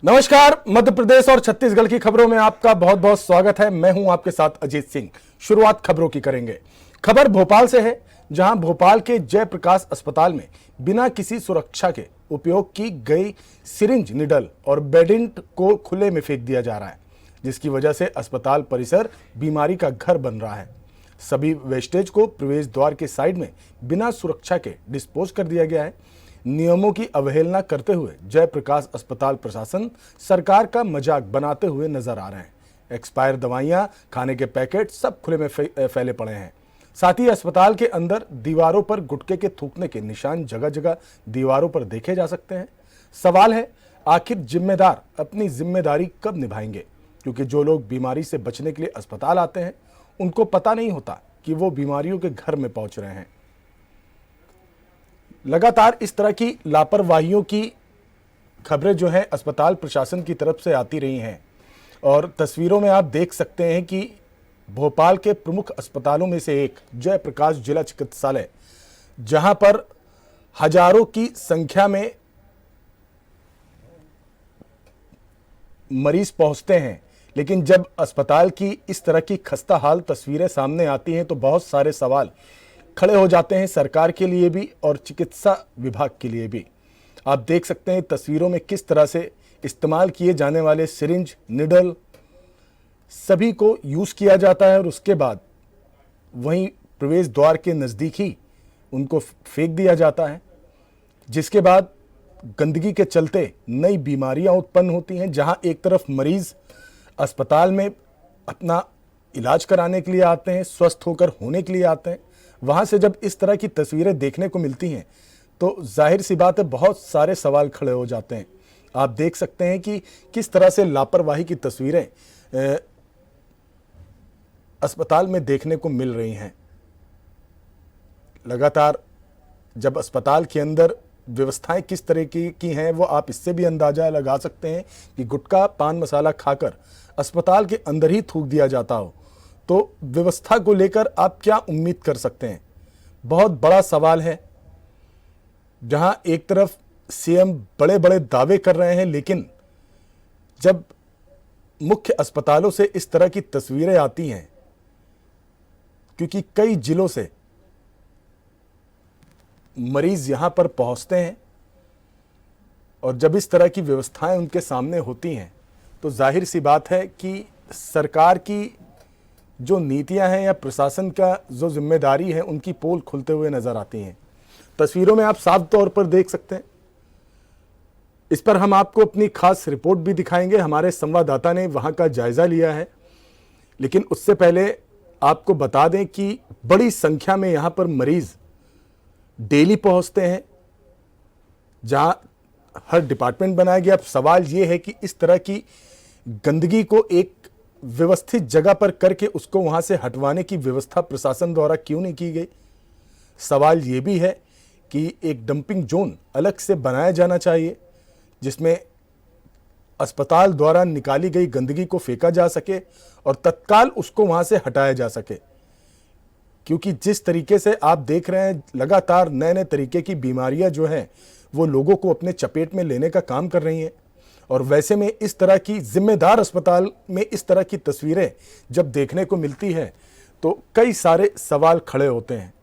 नमस्कार। मध्य प्रदेश और छत्तीसगढ़ की खबरों में आपका बहुत बहुत स्वागत है। मैं हूं आपके साथ अजीत सिंह। शुरुआत खबरों की करेंगे। खबर भोपाल से है, जहां भोपाल के जयप्रकाश अस्पताल में बिना किसी सुरक्षा के उपयोग की गई सिरिंज, निडल और बेडेंट को खुले में फेंक दिया जा रहा है, जिसकी वजह से अस्पताल परिसर बीमारी का घर बन रहा है। सभी वेस्टेज को प्रवेश द्वार के साइड में बिना सुरक्षा के डिस्पोज कर दिया गया है। नियमों की अवहेलना करते हुए जयप्रकाश अस्पताल प्रशासन सरकार का मजाक बनाते हुए नजर आ रहे हैं। एक्सपायर दवाइयां, खाने के पैकेट सब खुले में फैले पड़े हैं। साथ ही अस्पताल के अंदर दीवारों पर गुटखे के थूकने के निशान जगह जगह दीवारों पर देखे जा सकते हैं। सवाल है, आखिर जिम्मेदार अपनी जिम्मेदारी कब निभाएंगे? क्योंकि जो लोग बीमारी से बचने के लिए अस्पताल आते हैं, उनको पता नहीं होता कि वो बीमारियों के घर में पहुंच रहे हैं। लगातार इस तरह की लापरवाहियों की खबरें जो हैं अस्पताल प्रशासन की तरफ से आती रही हैं, और तस्वीरों में आप देख सकते हैं कि भोपाल के प्रमुख अस्पतालों में से एक जयप्रकाश जिला चिकित्सालय, जहां पर हजारों की संख्या में मरीज पहुंचते हैं, लेकिन जब अस्पताल की इस तरह की खस्ता हाल तस्वीरें सामने आती हैं तो बहुत सारे सवाल खड़े हो जाते हैं, सरकार के लिए भी और चिकित्सा विभाग के लिए भी। आप देख सकते हैं तस्वीरों में किस तरह से इस्तेमाल किए जाने वाले सिरिंज, निडल सभी को यूज किया जाता है और उसके बाद वहीं प्रवेश द्वार के नजदीक ही उनको फेंक दिया जाता है, जिसके बाद गंदगी के चलते नई बीमारियां उत्पन्न होती हैं। जहां एक तरफ मरीज अस्पताल में अपना इलाज कराने के लिए आते हैं, स्वस्थ होकर होने के लिए आते हैं, वहां से जब इस तरह की तस्वीरें देखने को मिलती हैं तो जाहिर सी बात है बहुत सारे सवाल खड़े हो जाते हैं। आप देख सकते हैं कि किस तरह से लापरवाही की तस्वीरें अस्पताल में देखने को मिल रही हैं। लगातार जब अस्पताल के अंदर व्यवस्थाएं किस तरह की हैं वो आप इससे भी अंदाजा लगा सकते हैं कि गुटखा, पान मसाला खाकर अस्पताल के अंदर ही थूक दिया जाता हो तो व्यवस्था को लेकर आप क्या उम्मीद कर सकते हैं? बहुत बड़ा सवाल है। जहां एक तरफ सीएम बड़े बड़े दावे कर रहे हैं, लेकिन जब मुख्य अस्पतालों से इस तरह की तस्वीरें आती हैं, क्योंकि कई जिलों से मरीज यहां पर पहुंचते हैं और जब इस तरह की व्यवस्थाएं उनके सामने होती हैं तो जाहिर सी बात है कि सरकार की जो नीतियां हैं या प्रशासन का जो जिम्मेदारी है उनकी पोल खुलते हुए नजर आती हैं। तस्वीरों में आप साफ तौर पर देख सकते हैं। इस पर हम आपको अपनी खास रिपोर्ट भी दिखाएंगे। हमारे संवाददाता ने वहां का जायजा लिया है, लेकिन उससे पहले आपको बता दें कि बड़ी संख्या में यहां पर मरीज डेली पहुंचते हैं, जहां हर डिपार्टमेंट बनाया गया। अब सवाल यह है कि इस तरह की गंदगी को एक व्यवस्थित जगह पर करके उसको वहां से हटवाने की व्यवस्था प्रशासन द्वारा क्यों नहीं की गई? सवाल यह भी है कि एक डंपिंग जोन अलग से बनाया जाना चाहिए, जिसमें अस्पताल द्वारा निकाली गई गंदगी को फेंका जा सके और तत्काल उसको वहां से हटाया जा सके। क्योंकि जिस तरीके से आप देख रहे हैं, लगातार नए नए तरीके की बीमारियां जो हैं वो लोगों को अपने चपेट में लेने का काम कर रही हैं, और वैसे में इस तरह की जिम्मेदार अस्पताल में इस तरह की तस्वीरें जब देखने को मिलती है तो कई सारे सवाल खड़े होते हैं।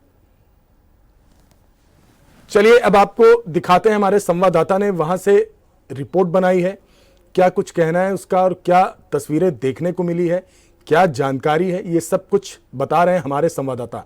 चलिए अब आपको दिखाते हैं, हमारे संवाददाता ने वहां से रिपोर्ट बनाई है, क्या कुछ कहना है उसका और क्या तस्वीरें देखने को मिली है, क्या जानकारी है, ये सब कुछ बता रहे हैं हमारे संवाददाता।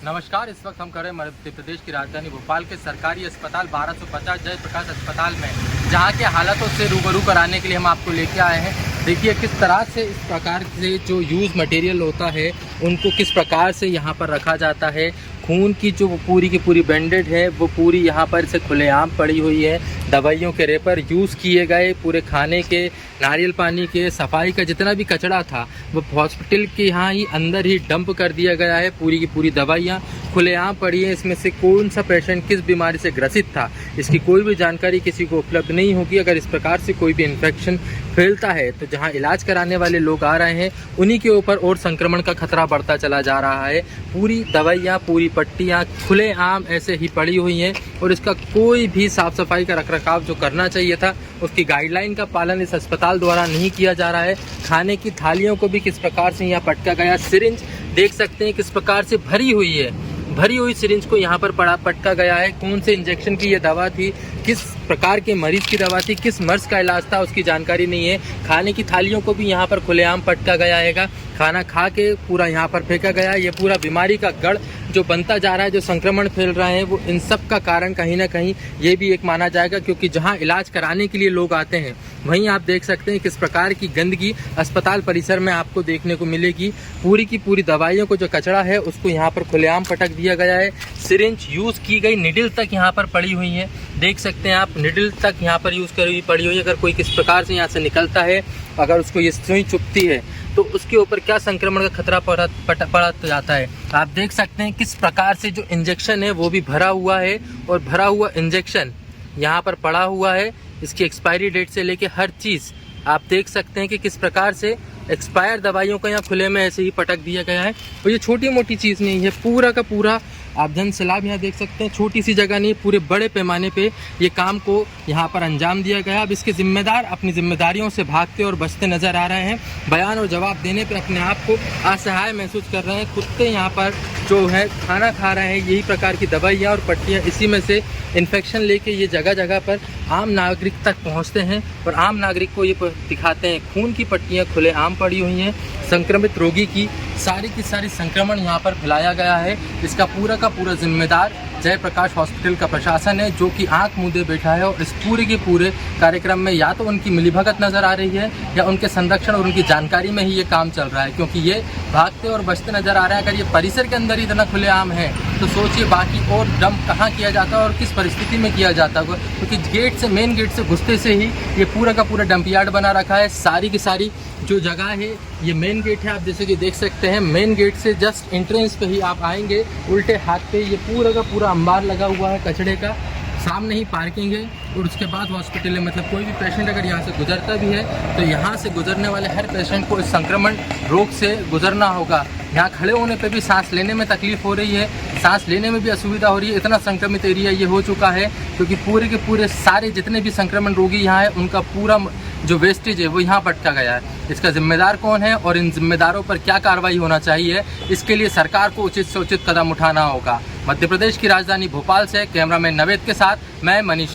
नमस्कार, इस वक्त हम कर रहे हैं मध्य प्रदेश की राजधानी भोपाल के सरकारी अस्पताल 1250 जयप्रकाश अस्पताल में, जहां के हालातों से रूबरू कराने के लिए हम आपको लेके आए हैं। देखिए किस तरह से इस प्रकार से जो यूज़ मटेरियल होता है उनको किस प्रकार से यहाँ पर रखा जाता है। खून की जो पूरी की पूरी बैंडेड है वो पूरी यहाँ पर से खुलेआम पड़ी हुई है। दवाइयों के रेपर यूज़ किए गए, पूरे खाने के, नारियल पानी के, सफाई का जितना भी कचरा था वो हॉस्पिटल के यहाँ ही अंदर ही डंप कर दिया गया है। पूरी की पूरी दवाइयाँ खुलेआम पड़ी है। इसमें से कौन सा पेशेंट किस बीमारी से ग्रसित था इसकी कोई भी जानकारी किसी को उपलब्ध नहीं होगी। अगर इस प्रकार से कोई भी इन्फेक्शन फैलता है तो जहां इलाज कराने वाले लोग आ रहे हैं उन्हीं के ऊपर और संक्रमण का खतरा बढ़ता चला जा रहा है। पूरी दवाइयाँ, पूरी पट्टियाँ खुलेआम ऐसे ही पड़ी हुई हैं और इसका कोई भी साफ़ सफाई का रखरखाव जो करना चाहिए था उसकी गाइडलाइन का पालन इस अस्पताल द्वारा नहीं किया जा रहा है। खाने की थालियों को भी किस प्रकार से यहाँ पटका गया, सिरिंज देख सकते हैं किस प्रकार से भरी हुई है, भरी हुई सिरिंज को यहाँ पर पटका गया है। कौन से इंजेक्शन की ये दवा थी, किस प्रकार के मरीज की दवा थी, किस मर्ज का इलाज था, उसकी जानकारी नहीं है। खाने की थालियों को भी यहाँ पर खुलेआम पटका गया है, खाना खा के पूरा यहाँ पर फेंका गया। ये पूरा बीमारी का गढ़ जो बनता जा रहा है, जो संक्रमण फैल रहा है, वो इन सब का कारण कहीं ना कहीं ये भी एक माना जाएगा, क्योंकि जहाँ इलाज कराने के लिए लोग आते हैं वहीं आप देख सकते हैं किस प्रकार की गंदगी अस्पताल परिसर में आपको देखने को मिलेगी। पूरी की पूरी दवाइयों को जो कचरा है उसको यहाँ पर खुलेआम पटक दिया गया है। सिरिंज यूज़ की गई निडल तक यहाँ पर पड़ी हुई है, देख सकते हैं आप, निडल तक यहाँ पर यूज़ करी पड़ी हुई है। अगर कोई किस प्रकार से यहाँ से निकलता है, अगर उसको ये सुई चुभती है तो उसके ऊपर क्या संक्रमण का खतरा पड़ जाता है। आप देख सकते हैं किस प्रकार से जो इंजेक्शन है वो भी भरा हुआ है और भरा हुआ इंजेक्शन यहाँ पर पड़ा हुआ है। इसकी एक्सपायरी डेट से लेके हर चीज़ आप देख सकते हैं कि किस प्रकार से एक्सपायर दवाइयों का यहाँ खुले में ऐसे ही पटक दिया गया है। और ये छोटी मोटी चीज़ नहीं है, पूरा का पूरा आप जन सैलाब यहाँ देख सकते हैं, छोटी सी जगह नहीं, पूरे बड़े पैमाने पे ये काम को यहाँ पर अंजाम दिया गया। अब इसके जिम्मेदार अपनी जिम्मेदारियों से भागते और बचते नजर आ रहे हैं। बयान और जवाब देने पे अपने आप को असहाय महसूस कर रहे हैं। कुत्ते यहाँ पर जो है खाना खा रहे हैं, यही प्रकार की दवाइयाँ और पट्टियाँ, इसी में से इन्फेक्शन लेके ये जगह जगह पर आम नागरिक तक पहुँचते हैं और आम नागरिक को ये दिखाते हैं। खून की पट्टियाँ खुलेआम पड़ी हुई हैं, संक्रमित रोगी की सारी संक्रमण यहाँ पर फैलाया गया है। इसका पूरा का पूरा जिम्मेदार जयप्रकाश हॉस्पिटल का प्रशासन है, जो कि आंख मूंदे बैठा है और इस पूरे के पूरे कार्यक्रम में या तो उनकी मिलीभगत नज़र आ रही है या उनके संरक्षण और उनकी जानकारी में ही ये काम चल रहा है, क्योंकि ये भागते और बचते नज़र आ रहे हैं। अगर ये परिसर के अंदर ही इतना खुलेआम है तो सोचिए बाकी और डंप कहाँ किया जाता है और किस परिस्थिति में किया जाता है, क्योंकि गेट से, मेन गेट से घुसते से ही ये पूरा का पूरा डंप यार्ड बना रखा है। सारी की सारी जो जगह है ये मेन गेट है, आप जैसे कि देख सकते हैं। मेन गेट से जस्ट एंट्रेंस पे ही आप आएंगे, उल्टे हाथ पे ये पूरा का पूरा अंबार लगा हुआ है कचड़े का, सामने ही पार्किंग है और उसके बाद हॉस्पिटल है। मतलब कोई भी पेशेंट अगर यहाँ से गुजरता भी है तो यहाँ से गुजरने वाले हर पेशेंट को इस संक्रमण रोग से गुजरना होगा। यहाँ खड़े होने पे भी सांस लेने में तकलीफ हो रही है, सांस लेने में भी असुविधा हो रही है। इतना संक्रमित एरिया ये हो चुका है, क्योंकि पूरे के पूरे सारे जितने भी संक्रमण रोगी यहाँ है उनका पूरा जो वेस्टेज है वो यहाँ पटका गया है। इसका जिम्मेदार कौन है और इन जिम्मेदारों पर क्या कार्रवाई होना चाहिए, इसके लिए सरकार को उचित से उचित कदम उठाना होगा। मध्य प्रदेश की राजधानी भोपाल से कैमरामैन नवेद के साथ मैं मनीष।